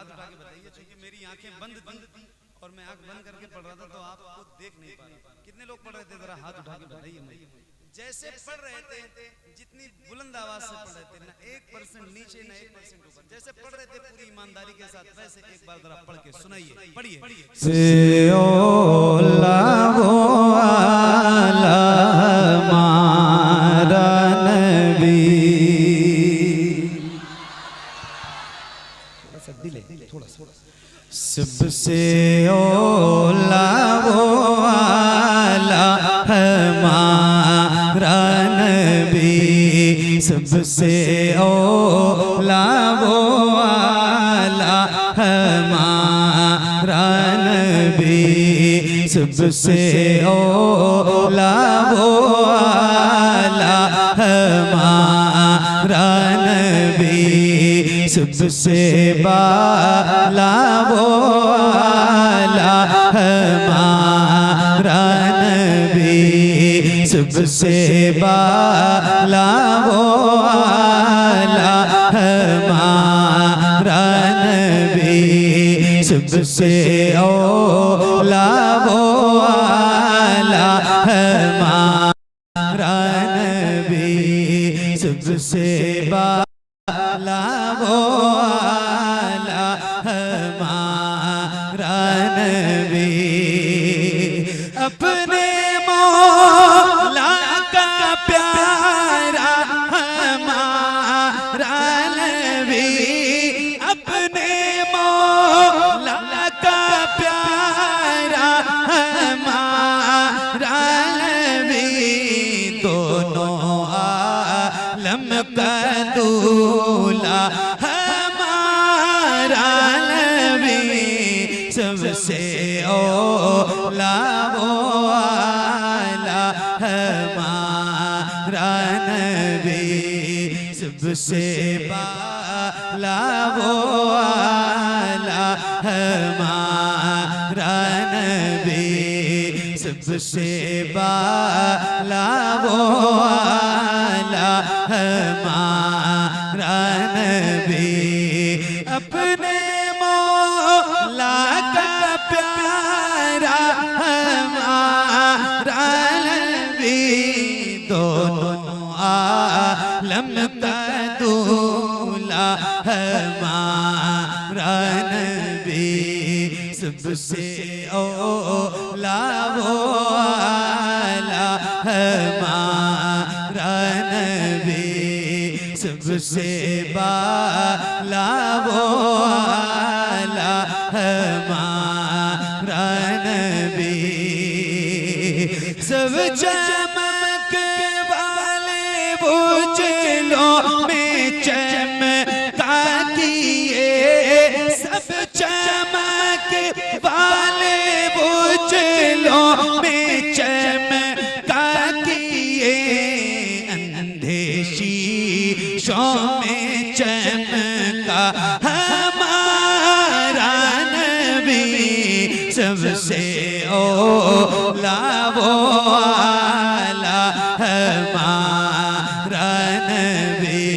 हाथ उठा के बताइए, क्योंकि मेरी आंखें बंद थी और मैं आंख बंद करके पढ़ रहा था तो आपको देख नहीं पा रहा। कितने लोग पढ़ रहे थे, जरा हाथ उठा के बताइए मुझे। जैसे पढ़ रहे थे, जितनी बुलंद आवाज से पढ़ रहे थे, ना 1% नीचे ना 1% ऊपर, जैसे पढ़ रहे थे पूरी ईमानदारी के साथ, वैसे एक बार जरा पढ़ के सुनाइए। पढ़िए। से ओ लावो आला हमारा नबी। थोड़ा सबसे ओला वो आला हमारा नबी, सबसे ओला वो आला हमारा नबी, सबसे ओला वो आला हमारा नबी, सबसे बाला वो आला हमारा नबी, सबसे बाला वो आला हमारा नबी, सबसे ओला वो आला हमारा नबी, सबसे बाला वो आला हमारा नबी। अपने मौला का प्यारा हमारा नबी, अपने मौला का प्यारा हमारा नबी, दोनों आलम का दूल्हा हमारा नबी, सबसे ओला वो आला हमारा नबी, सबसे बाला वो आला हमारा नबी, सबसे बाला वो आला हमारा नबी। अपने मौला का प्यारा हमारा नबी, दोनों आलम का दूल्हा हमारा नबी, सबसे ओला वो आला हमारा नबी, सबसे बाला वो आला हमारा नबी। सब चमक वाले उजलों में चमका दिए, सब चमक वाले उजलों में चमका दिए, अंधे शीशों में चमका हमारा नबी, सबसे ओला वो आला हमारा नबी,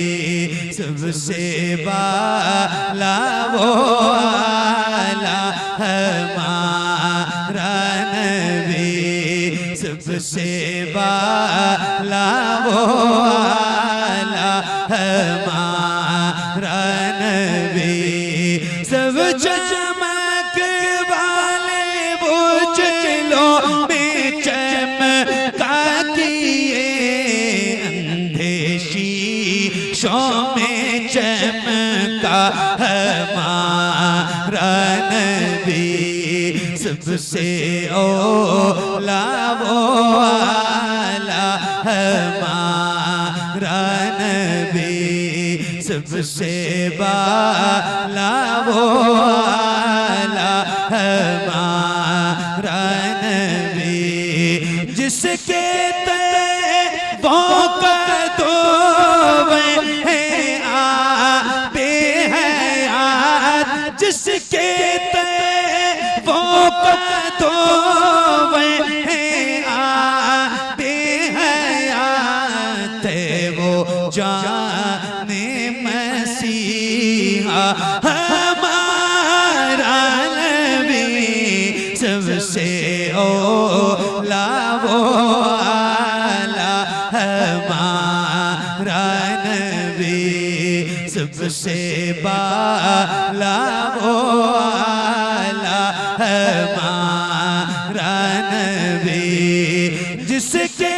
सबसे बाला वो आला हमारा नबी, सबसे बाला वो आला हमारा नबी। सब चमक वाले उजलों में चमका दिए, अंधे शीशों में चमका हमारा नबी, सबसे ओला वो आला हमारा नबी, सबसे बाला वो आला हमारा नबी, जिसके तैबों का दो आते हैं याद, जिसके तैबों का दो आते हैं याद, वो जाने मसीहा हमारा ओला वो आला हमारा नबी, सबसे बाला वो आला हमारा नबी, जिसके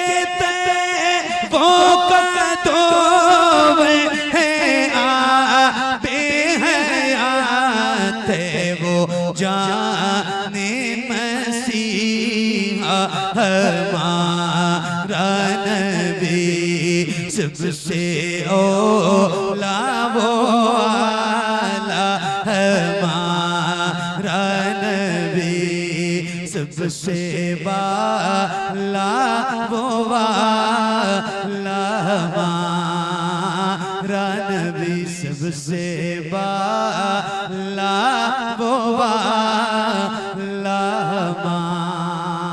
वो कदों हैं आबे हयात वो जाने मसीहा हमारा नबी, सबसे ओला वो आला हमारा नबी, सबसे बाला वो वाला हमारा नबी, सबसे बाला वो वाला हमारा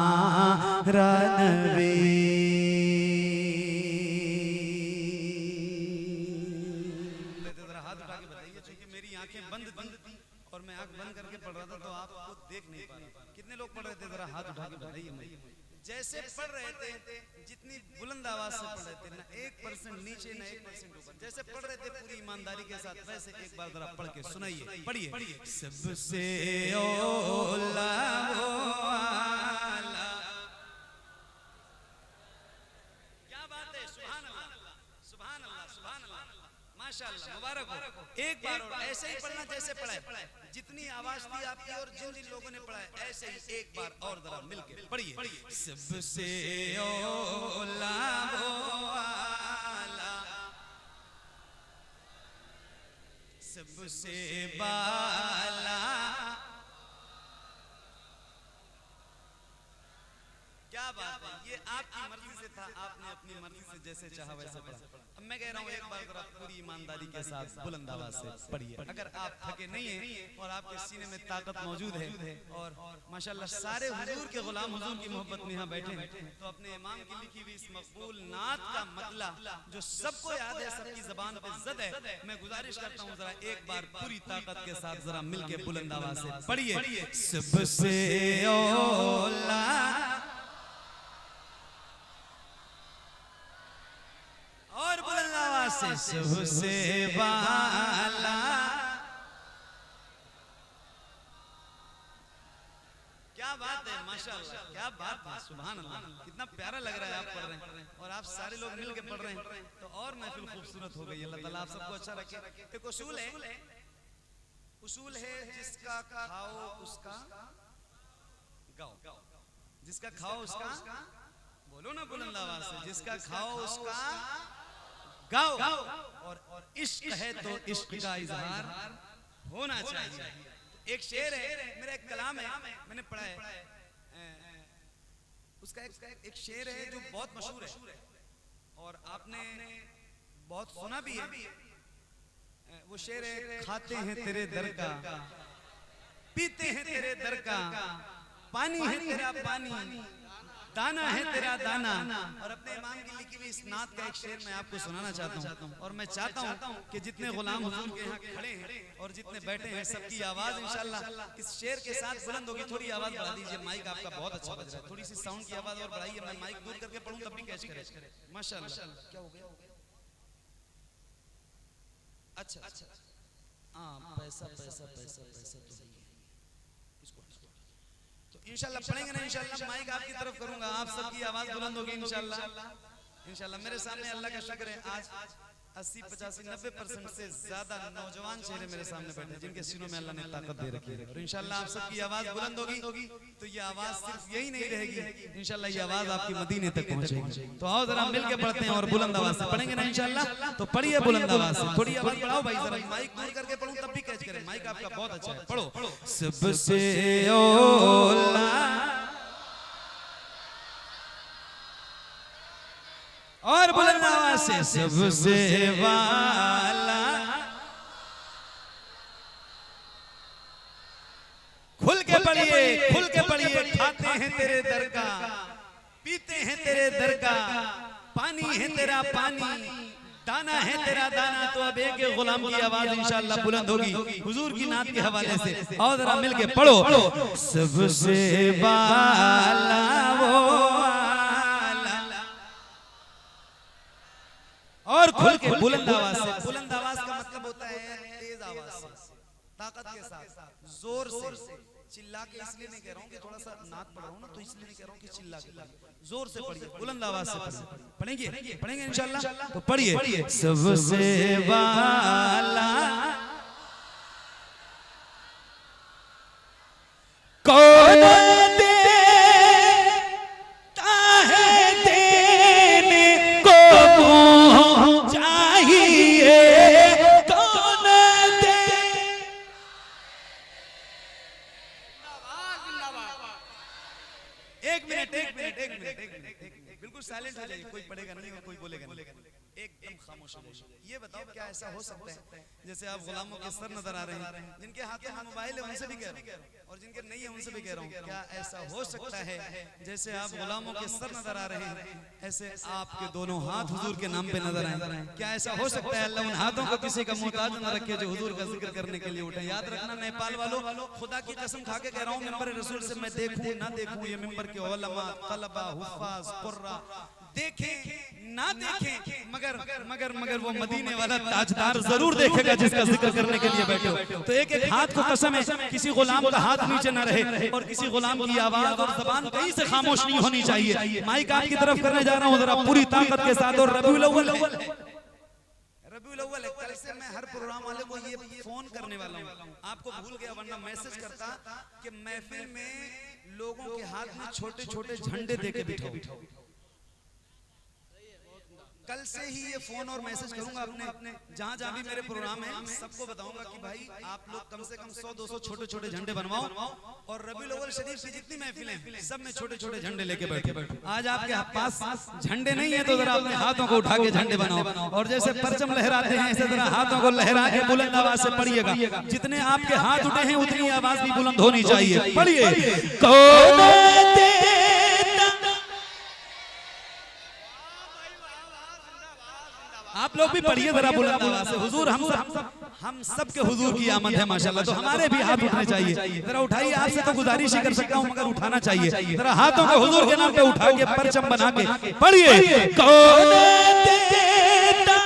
नबी। हाथ उठा के बताइए, क्योंकि मेरी आंखें बंद थी और मैं आंख बंद करके पढ़ रहा था तो आपको देख नहीं पा रहा। कितने लोग पढ़ रहे थे, जरा हाथ उठा के बताइए। जैसे पढ़ रहे थे, जितनी बुलंद आवाज से पढ़ रहे थे, ना 1% नीचे ना 1% ऊपर, जैसे पढ़ रहे थे पूरी ईमानदारी के साथ, वैसे एक बार जरा पढ़ के सुनाइए। पढ़िए। सबसे ओला वो आला। क्या बात है, सुभान अल्लाह, सुभान अल्लाह, सुभान अल्लाह, माशाअल्लाह, मुबारक हो। एक बार और ऐसे ही पढ़ना जैसे पढ़ा है, जितनी आवाज थी आपकी और जिन जिन लोगों ने पढ़ा है, ऐसे ही एक बार और जरा मिलके पढ़िए। सबसे ओला वो आला, सबसे बाला। क्या बात है, ये आपकी मर्जी से था, आपने अपनी मर्जी से जैसे चाहा वैसे पढ़ा। अब मैं कह रहा हूँ एक बार जरा पूरी ईमानदारी के साथ बुलंद आवाज से पढ़िए। अगर आप थके नहीं हैं और आपके सीने में ताकत मौजूद है और माशाल्लाह सारे हुजूर के गुलाम हुजूर की मोहब्बत में यहाँ बैठे हैं, तो अपने इमाम की लिखी हुई इस मकबूल नात का मतला जो सबको याद है, सबकी जबान पे ज़द है, मैं गुजारिश करता हूँ जरा एक बार पूरी ताकत के साथ जरा मिलके बुलंद आवाज से पढ़िए। सबसे ओला और बुलंद आवाज से, सबसे बाला। क्या बात है, माशाअल्लाह, क्या बात है, सुभान अल्लाह, कितना प्यारा लग रहा है आप पढ़ रहे हैं और आप सारे लोग मिल के पढ़ रहे हैं, तो और महफिल खूबसूरत हो गई। अल्लाह ताला आप सबको अच्छा रखे। एक उसूल है, उसूल है जिसका खाओ उसका गाओ, जिसका खाओ उसका, बोलो ना बुलंद आवाज से, जिसका खाओ उसका गाओ, और इश्क है तो इश्क का इजहार होना चाहिए। एक शेर है, मेरा एक कलाम है, मैंने पढ़ा है, उसका एक शेर है जो बहुत मशहूर है और आपने बहुत सुना भी है। वो शेर है, खाते हैं तेरे दर का, पीते हैं तेरे दर का, पानी है तेरा पानी, दाना है तेरा दाना। और अपने इमाम की लिखी हुई इस नात का एक शेर मैं आपको सुनाना चाहता हूँ और मैं चाहता हूँ कि जितने गुलाम हुजूर के यहाँ खड़े हैं और जितने बैठे हैं, सबकी आवाज इंशाल्लाह इस शेर के साथ बुलंद होगी। थोड़ी आवाज बढ़ा दीजिए, माइक आपका बहुत अच्छा बज रहा है, थोड़ी सी साउंड की आवाज और बढ़ाइए। मैं माइक दूर करके पढ़ूं तब भी कैच करे, माशाल्लाह। क्या हो गया? अच्छा, हाँ, पैसा पैसा पैसा पैसा तो इंशाल्लाह पढ़ेंगे ना, इंशाल्लाह माइक आपकी तरफ करूंगा, आप सबकी आवाज बुलंद होगी इंशाल्लाह। इंशाल्लाह मेरे सामने अल्लाह का शुक्र है, आज 80, 85, 90% से ज्यादा नौजवान चेहरे मेरे सामने बैठे, जिनके सीनों में अल्लाह ने ताकत दे रखी है। और इंशाल्लाह आप सबकी आवाज बुलंद होगी, तो ये आवाज सिर्फ यही नहीं रहेगी, इंशाल्लाह ये आवाज आपकी मदीने तक पहुंचेगी। तो आओ जरा मिलके पढ़ते हैं और बुलंद आवाज से पढ़ेंगे ना इंशाल्लाह। तो पढ़िए बुलंद आवाज से, थोड़ी आवाज बढ़ाओ भाई, जरा माइक दूर करके पढ़ूं तब भी कैच करें, माइक आपका बहुत अच्छा है, पढ़ो। सबसे ओला और बुलंद आवाज से, सबसे वाला, खुल के पढ़िए, खुल के पढ़िए। खाते हैं तेरे दर का, पीते हैं तेरे दर का, पानी है तेरा पानी, दाना है तेरा दाना तो अब एक गुलाम की आवाज इंशाअल्लाह बुलंद होगी हुजूर की नात के हवाले से। और जरा मिलके पढ़ो, सबसे बाला वो आला। और खुल के बुलंद आवाज से। बुलंद आवाज का मतलब होता है तेज आवाज से, ताकत के साथ, जोर से, चिल्ला के। इसलिए नहीं कह रहा हूँ कि थोड़ा सा नात पढ़ रहा हूँ ना, तो इसलिए नहीं कह रहा हूँ कि चिल्ला के, जोर से पढ़िए, बुलंद आवाज से पढ़ेंगे, पढ़ेंगे इंशाअल्लाह। तो पढ़िए, सबसे बाला कौन देता है देने को चाहिए, कौन दे। एक मिनट बिल्कुल साइलेंट हो जाइए, कोई पढ़ेगा नहीं और कोई बोलेगा नहीं, एकदम खामोश। ये बताओ क्या ऐसा हो सकता है, जैसे आप गुलामों के सर नजर आ रहे हैं, जिनके हाथों में मोबाइल है उनसे भी कह रहा हूं, और जिनके नहीं है उनसे भी कह रहा हूं, क्या ऐसा हो सकता है जैसे आप गुलामों के सर नजर आ रहे हैं, ऐसे आपके दोनों हाथ हुजूर के नाम पे नजर आए? क्या ऐसा हो सकता है? अल्लाह उन हाथों को किसी का मोहताज न रखे जो हुजूर का जिक्र करने के लिए उठे। याद रखना नेपाल वालों, खुदा की कसम खा के कह रहा हूं, मिंबर रसूल से मैं देखूं ना देखूं, ये मिंबर के उलमा, तलबा, हुफ्फाज, कुर्रा देखें ना देखें, मगर वो मदीने वाला ताजदार जरूर देखेगा जिसका जिक्र करने के लिए बैठे हो। तो एक एक हाथ को कसम है, किसी गुलाम का हाथ नीचे ना रहे और किसी गुलाम की आवाज और जबान कहीं से खामोश नहीं होनी चाहिए। माइक आपकी तरफ करने जा रहा हूँ जरा पूरी ताकत के साथ। और रबीउल अव्वल है, कल से मैं हर प्रोग्राम वाले को ये फोन करने वाला हूँ, आपको भूल गया वरना मैसेज करता कि महफिल में लोगों के हाथ में छोटे छोटे झंडे देके बिठाओ। कल से ही ये फोन और मैसेज करूंगा अपने जहां जहां भी मेरे प्रोग्राम है, सबको बताऊंगा कि भाई आप लोग कम से कम 100-200 छोटे छोटे झंडे बनवाओ, और रबीउल अव्वल शरीफ की जितनी महफिलें सब में छोटे छोटे झंडे लेके बैठे। आज आपके पास झंडे नहीं है तो जरा अपने हाथों को उठा के झंडे बनाओ, और जैसे परचम लहराते हैं ऐसे जरा हाथों को लहरा के बुलंद आवाज से पढ़िएगा। जितने आपके हाथ उठे हैं उतनी आवाज भी बुलंद होनी चाहिए। पढ़िए, कौन आप लोग भी पढ़िए जरा बुलंद आवाज से। हुजूर हम सब के हुजूर की आमद है माशाल्लाह, तो हमारे भी हाथ उठने चाहिए। जरा उठाइए, आपसे तो गुजारिश ही कर सकता हूं मगर उठाना चाहिए। जरा हाथों को हुजूर के नाम पे उठा के परचम बना के पढ़िए, कौन देता।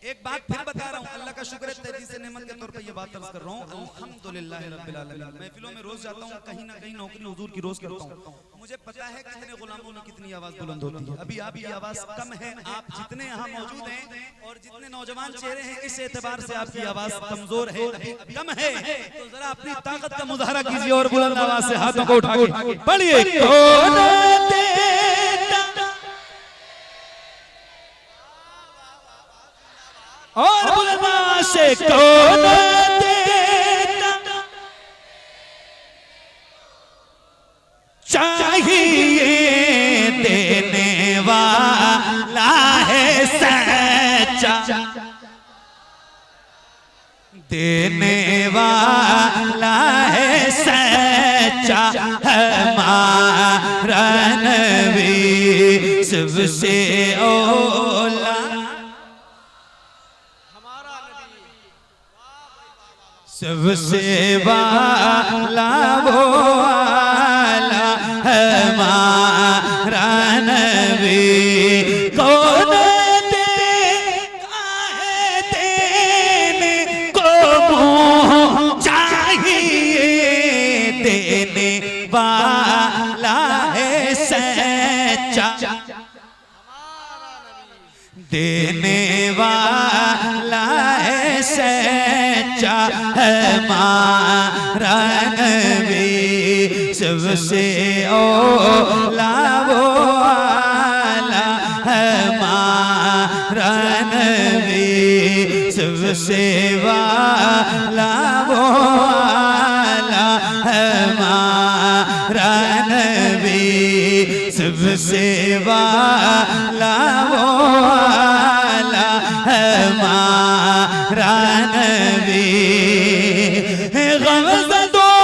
एक बात फिर बता रहा हूँ, अल्लाह का शुक्र है, तेजी से नेमत के तौर पे ये बात अर्ज कर रहा हूँ, अल्हम्दुलिल्लाह रब्बिल आलमीन। महफिलों में रोज जाता हूँ, कहीं ना कहीं नौकरी हुजूर की रोज करता हूँ, मुझे पता है कितने गुलामों में कितनी आवाज बुलंद होती है। अभी आपकी आवाज कम है, आप जितने यहाँ मौजूद हैं और जितने नौजवान चेहरे हैं, इस एतबार से आपकी आवाज कमजोर है, कम है। तो जरा अपनी ताकत का मुजाहरा कीजिए और बुलंद आवाज से हाथों को उठा के पढ़िए, कौन देता। और बुलंद से कौन देता चाहिए, देने वाला है सच्चा, देने वाला है सच्चा, हमारा नबी सबसे औला, सबसे वाला वो वाला हमारा नबी। कौन देता है देने को चाहिए, देने वाला है सच्चा, देने वाला है सच्चा, हमारा नबी सबसे औला वो वाला, हमारा नबी सबसे वाला वो वाला, हमारा नबी सबसे वाला वो वाला, हमारा नबी। गमज़दों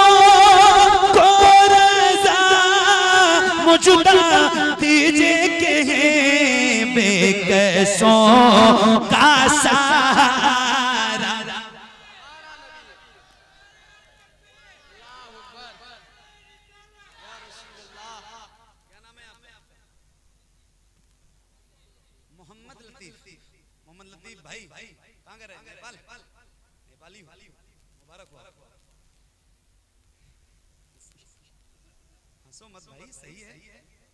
को रज़ा मुझदा दी का सहारा। क्या नाम है आपका? मोहम्मद लतीफ। मोहम्मद लतीफ भाई कहाँ गए? नेपाल। नेपाली मुबारक हो। हंसो मत भाई, सही है।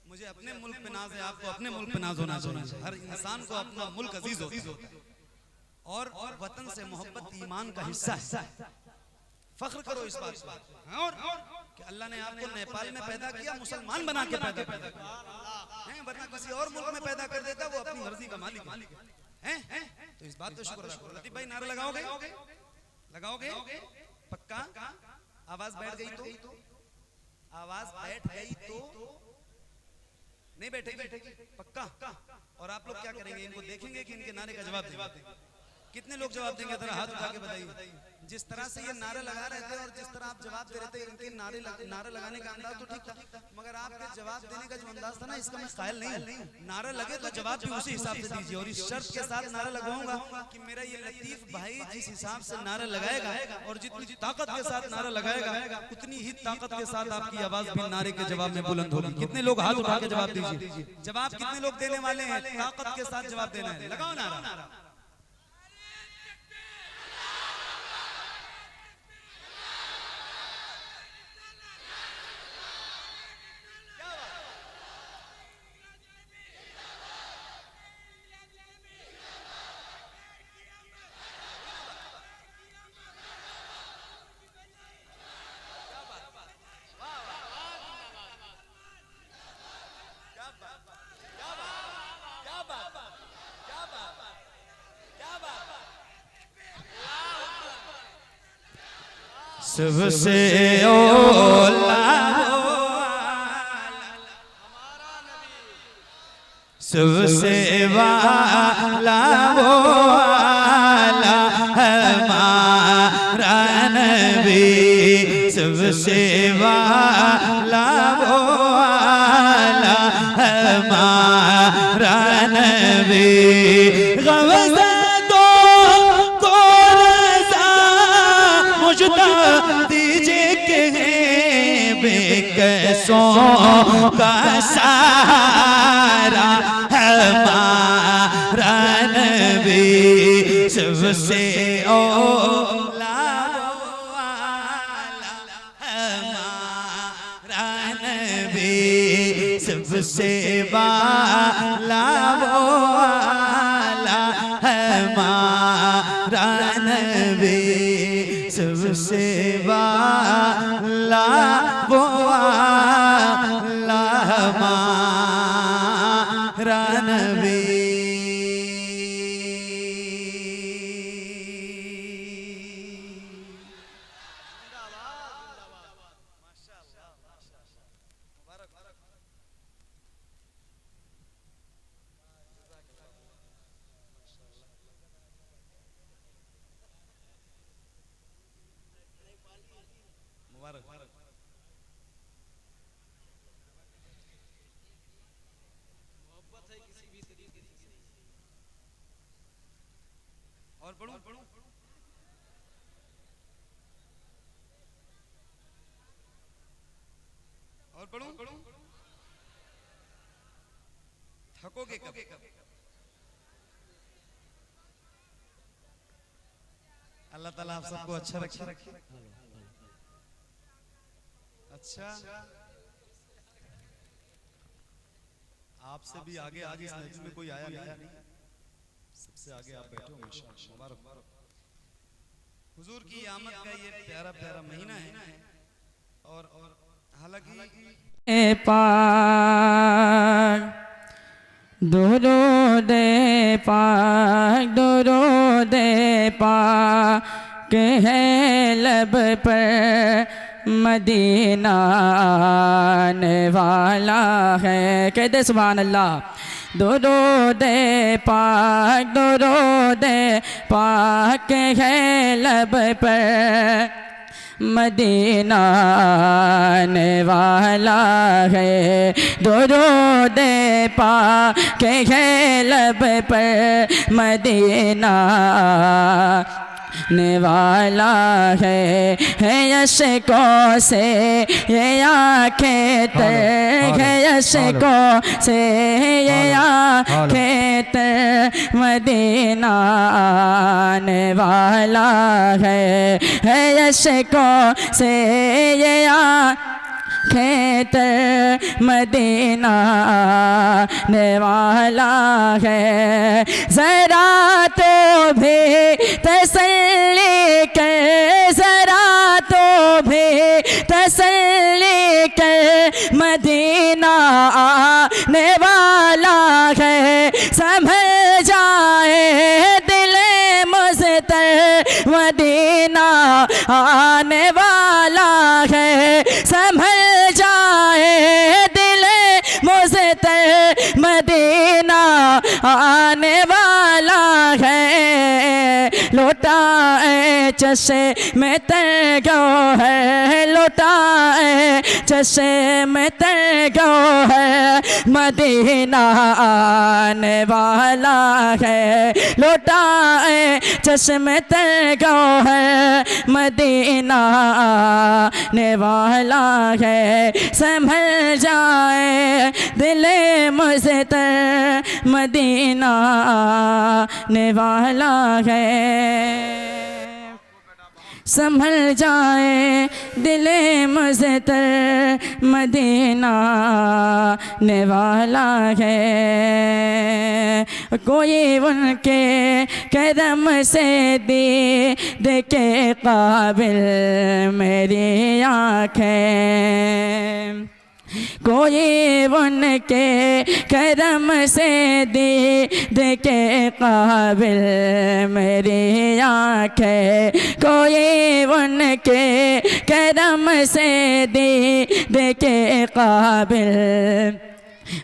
मुझे अपने मुल्क पे नाज है, आपको अपने मुल्क पे नाज होना चाहिए। हर इंसान को अपना मुल्क अजीज होता है और वतन से मोहब्बत ईमान का हिस्सा है। फख्र करो इस बात पर और कि अल्लाह ने आपको नेपाल में पैदा किया, मुसलमान बना के पैदा किया है, वरना किसी और मुल्क में पैदा कर देता वो अपनी मर्जी का मालिक है। तो इस बात पे शुक्र रखो। लतीफ भाई नारा लगाओगे? लगाओगे पक्का? आवाज बैठ गई तो? आवाज बैठ गई तो? नहीं बैठेगी? पक्का? और आप लोग क्या करेंगे? इनको देखेंगे कि इनके नारे का जवाब देंगे? कितने लोग जवाब देंगे? जरा हाथ उठा के बताइए। जिस तरह से ये नारे लगा रहे थे और जिस तरह आप जवाब दे रहे थे, इनके नारे लगाने का अंदाज तो ठीक था, मगर आपके जवाब देने का जो अंदाज था ना, इसका मैं कायल नहीं हूं। नारा लगे तो जवाब भी उसी हिसाब से दीजिए। और इस शर्त के साथ नारा लगवाऊंगा कि मेरा ये लतीफ भाई जिस हिसाब से नारा लगाएगा और जितनी ताकत के साथ नारा लगाएगा, उतनी ही ताकत के साथ आपकी आवाज भी नारे के जवाब में बुलंद होगी। कितने लोग हाथ उठा के जवाब दीजिए? जवाब कितने लोग देने वाले हैं? ताकत के साथ जवाब देना है। लगाओ नारा। सबसे ओला सबसे वाला वो आला हमारा नबी, सबसे वाला वो आला हमारा नबी। गवज़ा दो को रज़ा मुझता दीजिए के बेकसों का सहारा हमारा नबी, सबसे ओला वाला हमारा नबी, सबसे वाला वाला हमारा नबी, सबसे वाला वाला हमारा नबी। और पढ़ूं? और पढ़ूं? थकोगे कब? अल्लाह ताला आप सबको अच्छा रखे। अच्छा, आपसे भी आगे आज इस नजर में कोई आया नहीं, सबसे आगे आप बैठे हो, माशाअल्लाह, मुबारक। हुजूर की आमद का ये प्यारा प्यारा महीना है और हालांकि पाक दुरूद पाक दुरूद पाक है लब पर मदीना आने वाला है। कहते सुभान अल्लाह। दुरूद पाक है लब पर मदीना आने वाला है, दुरूद पाक है लब पर, मदीना आने वाला है यशकों से ये आँखें तर, है यशकों से ये आँखें तर, मदीना आने वाला है यशकों से ये खेतर, मदीना आने वाला है। ज़रा तो भी तसल्ली कर, ज़रा तो भी तसल्ली कर, मदीना आने वाला है। संभल जाए दिल मुज़तर, मदीना आने वाला है। संभल जाए दिल मुज़तर, मदीना आने वाला है। लौटाए चशे में तरगो है, लौटाए चशे में तरगो है, मदीना आने वाला है। लौटाए चशे में तरगो है, मदीना आने वाला है। संभल जाए दिल मुज़तर, मदीना आने वाला है। संभल जाए दिल मुज़तर, मदीना आने वाला है। कोई उनके करम से देखे काबिल मेरी आँखें, कोई उनके करम से देखे काबिल मेरी आँखें, कोई उनके करम से देखे काबिल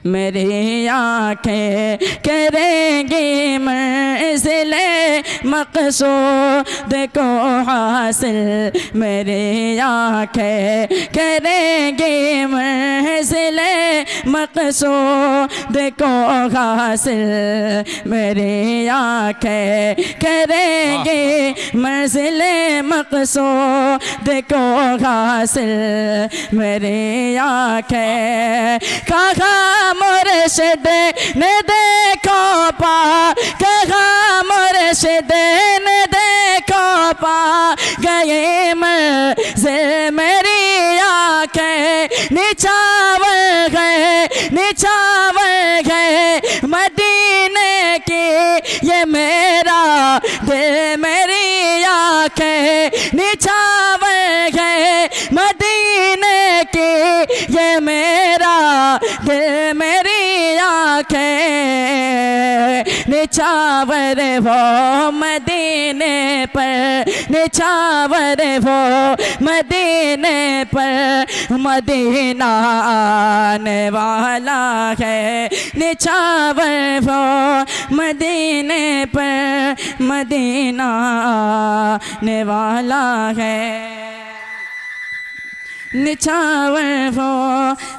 मेरी आँखें, करेंगी मंज़िले मक़सूद को हासिल, मेरी आँखें करेंगी मंज़िले मक़सूद को हासिल, मेरी आँखें करेंगी मंज़िले मक़सूद को हासिल, मेरी आँखें। कहा मुर्शिद ने देखो पा, कहा मुर्शिद ने देखो पा गए मंज़िल, मेरी आँखें निछावर गए मदीने की, ये मेरा दिल, मेरी आँखें निछावर गए मदीने की, ये मेरा दिल, मेरी आँखें निछावर वो मदीने पर, निछावर वो मदीने पर, मदीना आने वाला है। निछावर वो मदीने पर, मदीना आने वाला है। निछावर वो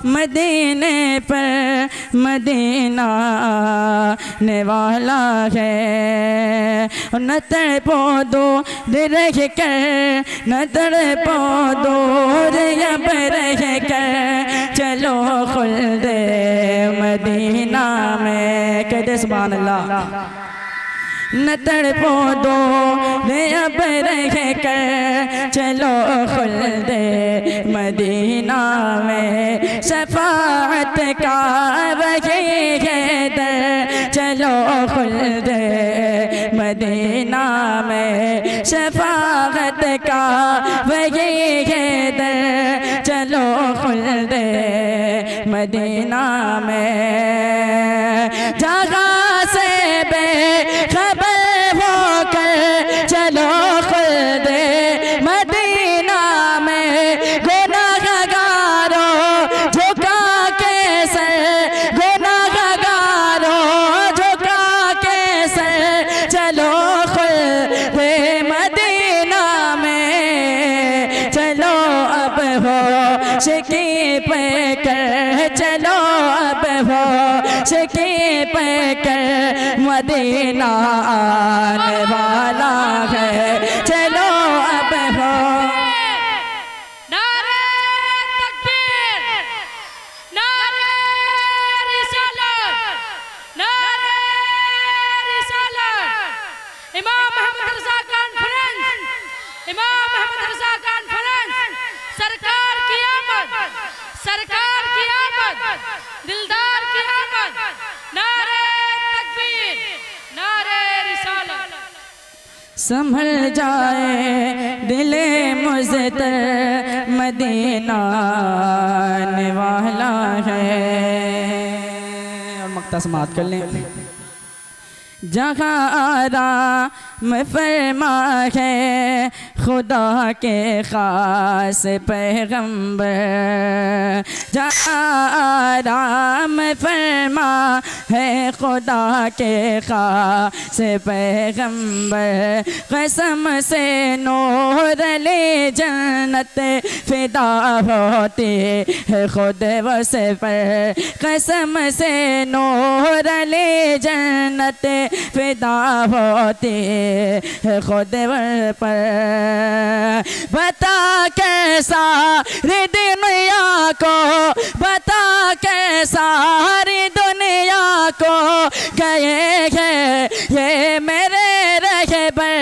मदीने पर, मदीना आने वाला है। न तड़पो दूर रह कर, न तड़पो दूर अब रह कर, चलो खुल्द मदीना में। कहते सुभान अल्लाह। न तड़पो दूर अब रह कर, चलो खुल्द मदीना में। शफाअत का वही है दर, चलो खुल्द मदीना में। शफाअत का वही है दर, चलो खुल्द मदीना में। जगह से बेखबर होकर चलो खुल्द मदीना में। गुनाहगारों झुका के सर, गुनाहगारों झुका के सर, चलो खुल्द मदीना में। शिकी पे कर चलो अब हो शिकी पे कर मदीना आने वाला है चलो अब हो नारे तकबीर नारे रिसालत नारे रिसालत इमाम मोहम्मद रज़ा कॉन्फ्रेंस इमाम मोहम्मद रज़ा कॉन्फ्रेंस सरकार की आमद दिलदार की आमद नारे तकबीर नारे रिसालत संभल जाए दिले मुज़्तर मदीना आने वाला है। और मक्ता समात कर लें। जहाँ आराम फरमा है खुदा के खास पैगंबर जहाँ आराम फरमा है खुदा के खास पैगंबर कसम से नूर ले जन्नत फिदा होती है खुद वस पर कसम से नूर ले जन्नत फिदा होती है खुद पर बता कैसा रे दुनिया को बता कैसा रे दुनिया को गए हैं ये मेरे रहबर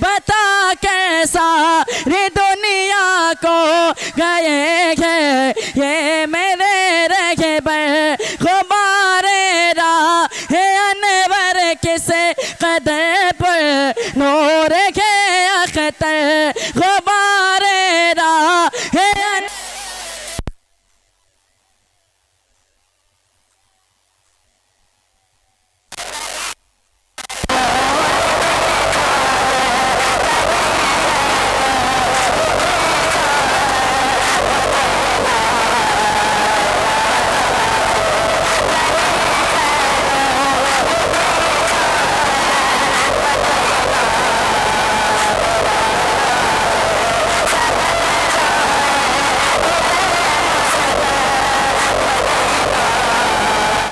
बता कैसा रे दुनिया को गए हैं ये मेरे रहबर खुमारे राह अनवर किसे कदर पर नूर के अख्तर